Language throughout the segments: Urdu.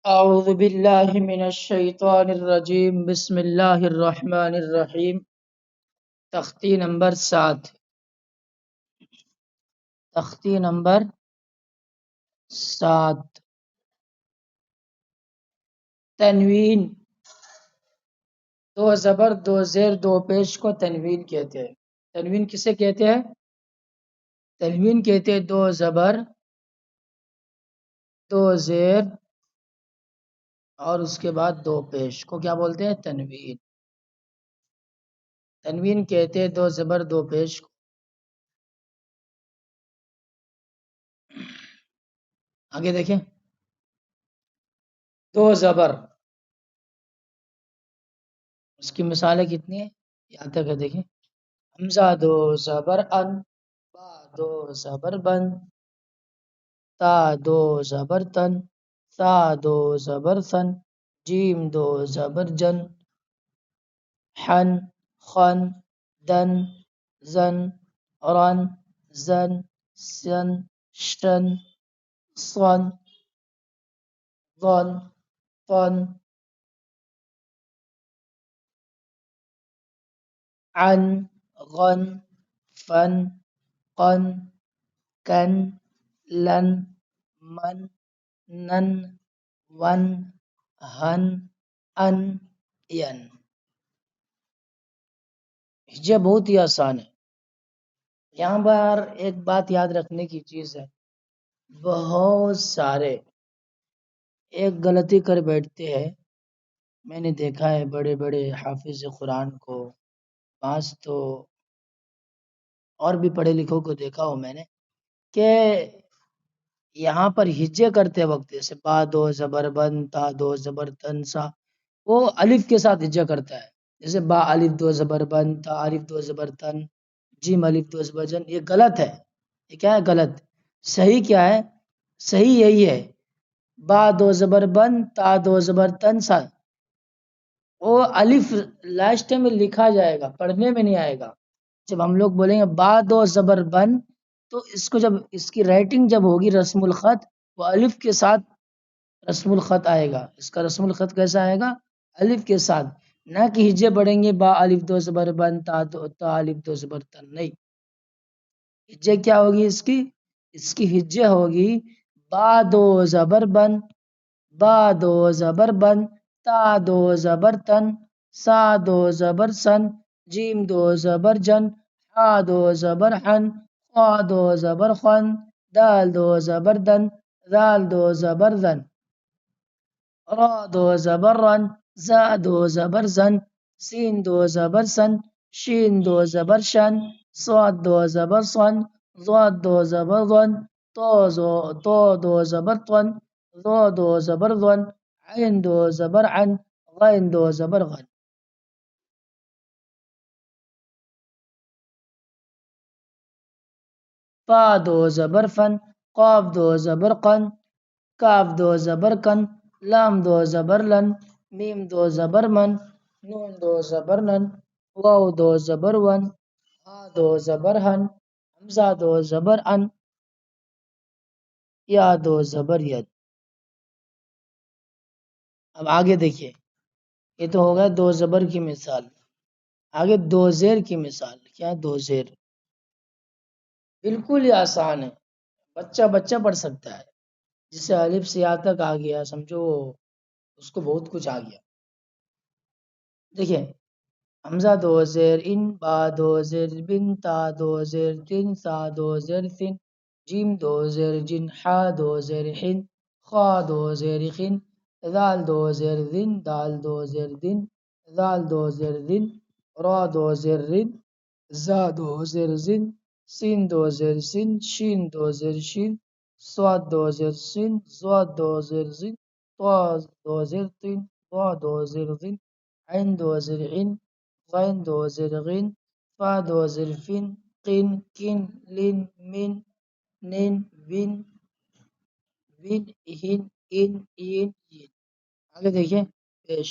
أعوذ بالله من الشيطان الرجيم بسم الله الرحمن الرحیم تختی نمبر 7 تختی نمبر 7 تنوین دو زبر دو زیر دو پیش کو تنوین کہتے ہیں تنوین کسے کہتے ہیں تنوین کہتے ہیں دو زبر دو زیر اور اس کے بعد دو پیش کو کیا بولتے ہیں تنوین تنوین کہتے ہیں دو زبر دو پیش کو آگے دیکھیں دو زبر اس کی مثالیں کتنی ہیں یہاں تک ہے دیکھیں حمزہ دو زبر ان با دو زبر بن تا دو زبر تن سا دو زبر سن جیم دو زبر جن حن خن دن زن رن زن سن شن صن ظن طن عن غن فن قن كن لن من نن ون ہن ان ین یہ بہت ہی آسان ہے یہاں پر ایک بات یاد رکھنے کی چیز ہے بہت سارے ایک غلطی کر بیٹھتے ہیں میں نے دیکھا ہے بڑے بڑے حافظ قرآن کو بعض تو اور بھی پڑھے لکھوں کو دیکھا ہو میں نے کہ یہاں پر ہجے کرتے وقت جیسے با دو زبر بن تا دو زبر تن سا وہ الف کے ساتھ ہجے کرتا ہے جیسے با الف دو زبر بن تا الف دو زبر تن جیم الف دو زبر جن یہ غلط ہے یہ کیا ہے غلط صحیح کیا ہے صحیح یہی ہے با دو زبر بن تا دو زبر تن سا وہ الف لاسٹ میں لکھا جائے گا پڑھنے میں نہیں آئے گا جب ہم لوگ بولیں گے با دو زبر بن تو اس کو جب اس کی رائٹنگ جب ہوگی رسم الخط وہ الف کے ساتھ رسم الخط آئے گا اس کا رسم الخط کیسا آئے گا الف کے ساتھ نہ کہ ہجے پڑھیں گے با الف دو زبر بن تا الف دو زبر تن نہیں ہجے کیا ہوگی اس کی ہجے ہوگی با دو زبر بن با دو زبر بن تا دو زبر تن سا دو زبر سن جیم دو زبر جن حا دو زبر حن خا دو زبر خن دال دو زبر دن ذال دو زبر ذن را دو زبر رن زا دو زبر زن سین دو زبر سن شین دو زبر شن صاد دو زبر صن ضاد دو زبر ظن تو دو زبر طن ظا دو زبر ظن عین دو زبر عن غین دو زبر غن فا دو زبر فن قاف دو زبر قن کاف دو زبر کن لام دو زبر لن میم دو زبر من نون دو زبر نن واو دو زبر ون ہا دو زبر ہن حمزہ دو زبر ان یا دو زبر ید اب آگے دیکھیے یہ تو ہوگا دو زبر کی مثال آگے دو زیر کی مثال کیا دو زیر بالکل ہی آسان ہے بچہ بچہ پڑھ سکتا ہے جسے الف سے یا تک آ گیا سمجھو اس کو بہت کچھ آ گیا دیکھیے حمزہ دو زیر ان با دو زیر بن تا دو زیر تن سا دو زیر سن جیم دو زیر جن حا دو زیر حن خا دو زیر خن ذال دو زیر ذن دال دو زیر دن ذال دو زیر ذن را دو زیر رن زا دو زیر زن سین دو زیر سن شین دو زیر شین صاد دو زیر سن زاد دو زیر زن طا دو زیر تن ضا دو زیر ذن عین دو زیر عن غین دو زیر غین فا دو زیر فن قن کن لن من نن ون ون ہن ان ین ین آگے دیکھیں پیش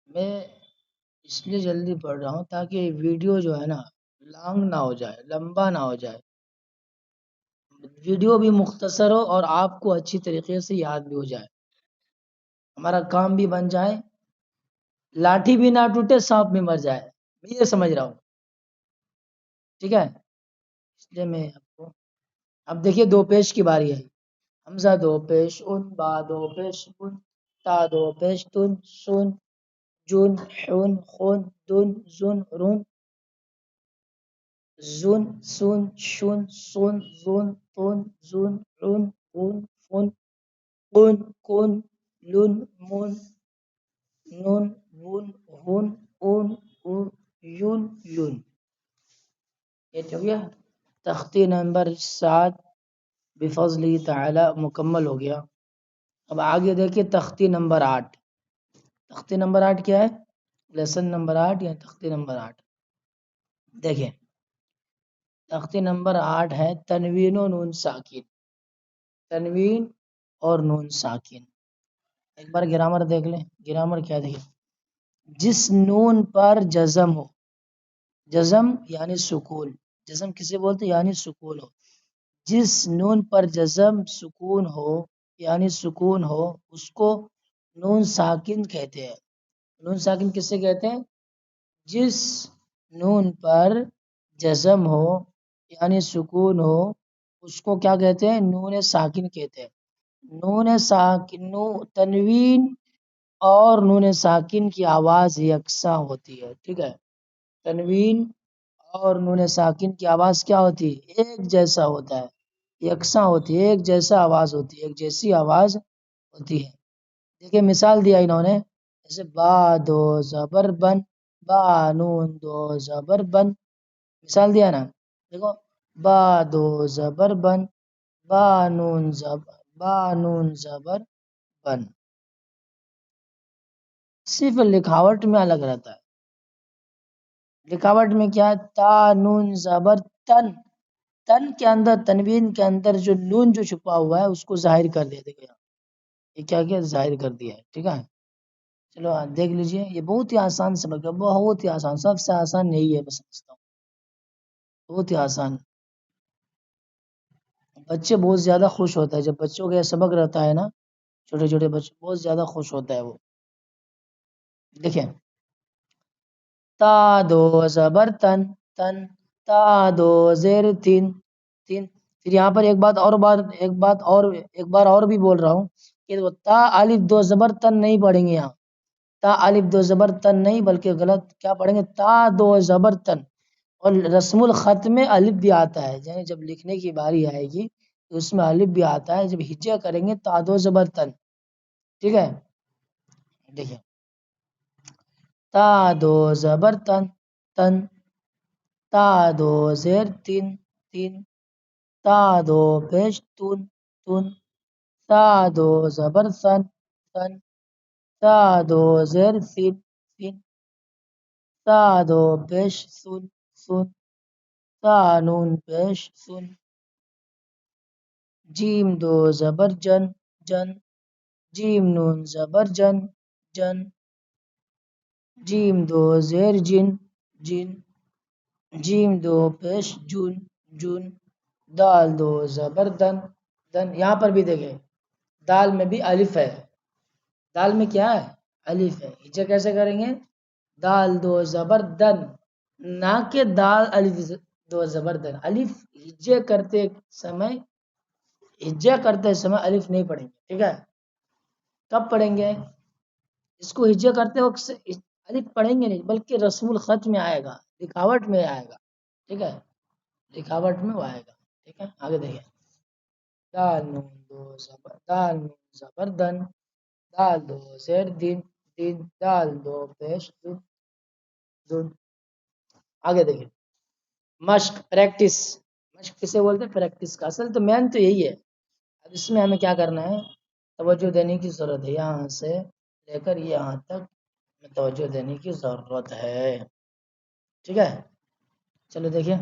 میں اس لیے جلدی پڑھ رہا ہوں تاکہ ویڈیو جو ہے نا لانگ نہ ہو جائے لمبا نہ ہو جائے ویڈیو بھی مختصر ہو اور آپ کو اچھی طریقے سے یاد بھی ہو جائے، ہمارا کام بھی بن جائے، لاٹھی بھی نہ ٹوٹے سانپ بھی مر جائے، میں یہ سمجھ رہا ہوں، ٹھیک ہے؟ اس لیے میں آپ کو، اب دیکھیے دو پیش کی باری ہے، حمزہ دو پیش ان، با دو پیش ان، تا دو پیش تن، سن، جن، حن، خن، دن، زن، رن، زن، سن، شن، سن، زن، تن، زن، رن، غن، فن، قن، کن، لن، من، نن، ون، ہن، اون، یون، یون. یہ ہو گیا تختی نمبر 7 بفضل تعالی مکمل ہو گیا. اب آگے دیکھیے تختی نمبر 8. تختی نمبر 8 کیا ہے؟ لیسن نمبر 8 یا تختی نمبر 8. دیکھیں تختی نمبر 8 ہے تنوین و نون ساکن. تنوین اور نون ساکن. ایک بار گرامر دیکھ لیں. گرامر کیا دیکھیں؟ جس نون پر جزم ہو، جزم یعنی سکون، جزم کسے بولتے یعنی سکون ہو، جس نون پر جزم سکون ہو یعنی سکون ہو اس کو نون ساکن کہتے ہیں. نون ساکن کسے کہتے ہیں؟ جس نون پر جزم ہو یعنی سکون ہو اس کو کیا کہتے ہیں؟ نون ساکن کہتے ہیں. نون ساکن، تنوین اور نون ساکن کی آواز یکساں ہوتی ہے، ٹھیک ہے؟ تنوین اور نون ساکن کی آواز کیا ہوتی ہے؟ ایک جیسا ہوتا ہے، یکساں ہوتی ہے، ایک جیسا آواز ہوتی ہے، ایک جیسی آواز ہوتی ہے. دیکھیں مثال دیا انہوں نے، جیسے با دو زبر بن، با نون دو زبر بن، مثال دیا نا. دیکھو با دو زبر بن، با نون زبر، با نون زبر بن. صرف لکھاوٹ میں الگ رہتا ہے. لکھاوٹ میں کیا ہے؟ تا نون زبر تن، تن کے اندر، تنوین کے اندر جو نون جو چھپا ہوا ہے اس کو ظاہر کر دیا. دیکھو یہ کیا کیا ظاہر کر دیا ہے، ٹھیک ہے؟ چلو دیکھ لیجئے، یہ بہت ہی آسان سبق ہے، بہت ہی آسان، سب سے آسان یہی ہے میں سمجھتا ہوں، بہت ہی آسان. بچے بہت زیادہ خوش ہوتا ہے جب بچوں کا یہ سبق رہتا ہے نا، چھوٹے چھوٹے بچے بہت زیادہ خوش ہوتا ہے وہ. دیکھیں تا دو زبر تن، تن، تا دو زیر تین، تین. پھر یہاں پر ایک بار اور بھی بول رہا ہوں کہ تا الف دو زبر تن نہیں پڑھیں گے یہاں، تا الف دو زبر تن نہیں بلکہ غلط کیا پڑھیں گے؟ تا دو زبر تن. اور رسم الخط میں الف بھی آتا ہے، یعنی جب لکھنے کی باری آئے گی تو اس میں الف بھی آتا ہے، جب ہجے کریں گے تا دو زبر تن، ٹھیک ہے؟ دیکھیں تا دو زبر تن، تن، تا دو زیر تین، تین، تا دو پیش تون، تون، تا دو زبر سن، سن، تا دو زیر سین، سین، تا دو پیش سن، سن، تا نون پیش سن، جیم دو زبر جن، جن، جیم نون زبر جن، جن، جیم دو زیر جن، جن، جیم دو پیش جون، جون، دال دو زبر دن، دن. یہاں پر بھی دیکھیں دال میں بھی الف ہے، دال میں کیا ہے؟ الف ہے. ہجے کیسے کریں گے؟ دال دو زبر دن، نہ کہ دال الف دو زبر دن. الف ہجے کرتے سمے، ہجے کرتے سمے الف نہیں پڑھیں گے، ٹھیک ہے؟ کب پڑھیں گے؟ اس کو ہجے کرتے وقت الف پڑھیں گے نہیں بلکہ رسم الخط میں آئے گا، لکھاوٹ میں آئے گا، ٹھیک ہے؟ لکھاوٹ میں وہ آئے گا، ٹھیک ہے؟ آگے دیکھیں دال نون دو زبر، دال نون زبر دن، دال دو زیر دن، دن، دال دو پیش دن، دن. آگے دیکھیں مشق، پریکٹس. مشق کسے بولتے ہیں؟ پریکٹس کا. اصل تو مین تو یہی ہے. اب اس میں ہمیں کیا کرنا ہے؟ توجہ دینے کی ضرورت ہے، یہاں سے لے کر یہاں تک توجہ دینے کی ضرورت ہے، ٹھیک ہے؟ چلو دیکھیں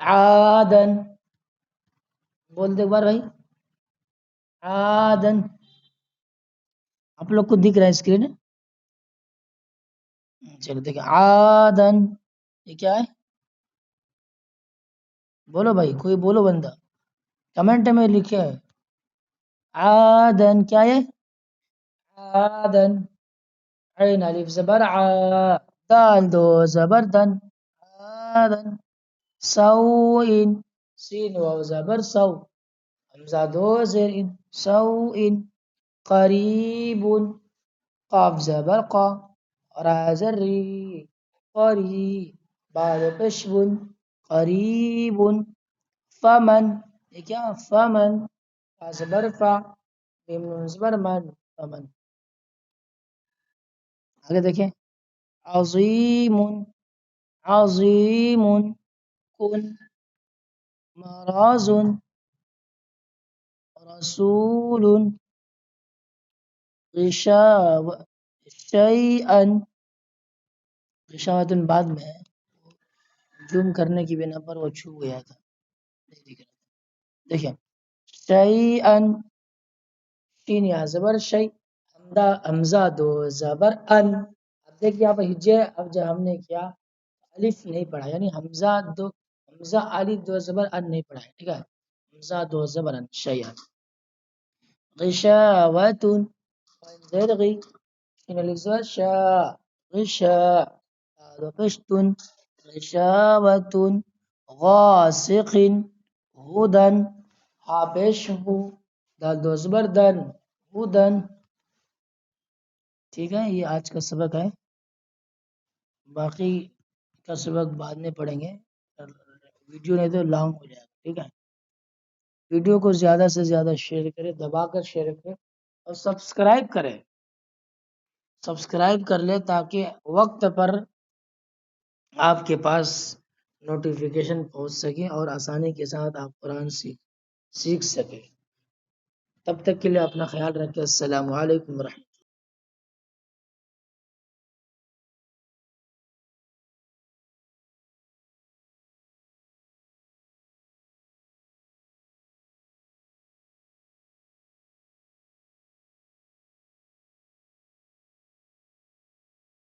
عادن، بول دے ایک بار بھائی، عادن. آپ لوگ کو دکھ رہا ہے اسکرین؟ چلو دیکھیں عادن، یہ کیا ہے؟ بولو بھائی، کوئی بولو بندہ کمنٹ میں لکھے. عادن کیا ہے؟ عادن. عین الف زبر ع. دال دو زبر دن. عادن. سوء. سين واو زبر سو. همزة دو زر. سوء. قريب. قاف زبر قا. را زري. قريب. بعد قشب. قريب. فمن. یہ کیا؟ فمن. فا زبر فا. میم نون زبر من. فمن. آگے دیکھیں. عظیم. عظیم. کن. مراز. رسول. غشاوة. شيئا. غشاوة بعد میں ہے، زوم کرنے کی بنا پر وہ چھو گیا تھا، نہیں دکھ رہا. دیکھیں. شيئا. شین یا زبر شی. حمزہ دو زبر ان. اب دیکھیے آپ ہجے، اب جب ہم نے کیا الف نہیں پڑھا، یعنی حمزہ دو، حمزہ الف دو زبر ان نہیں پڑھا ہے، ٹھیک ہے. حمزہ دو زبر ان. شیئا. غشاوة. زرغي. شين الف زبر شا. غشاء. قشط. غشاوة. غاسق. هدى. حبشه. دال دو زبر دن. ہدن. ٹھیک ہے، یہ آج کا سبق ہے، باقی کا سبق بعد میں پڑھیں گے، ویڈیو نہیں تو لانگ ہو جائے گا. ٹھیک ہے، ویڈیو کو زیادہ سے زیادہ شیئر کریں، دبا کر شیئر کریں اور سبسکرائب کریں. سبسکرائب کر لیں تاکہ وقت پر آپ کے پاس نوٹیفیکیشن پہنچ سکے اور آسانی کے ساتھ آپ قرآن سیکھ سکیں. تب تک کے لیے اپنا خیال رکھیں. السلام علیکم ورحمۃ اللہ.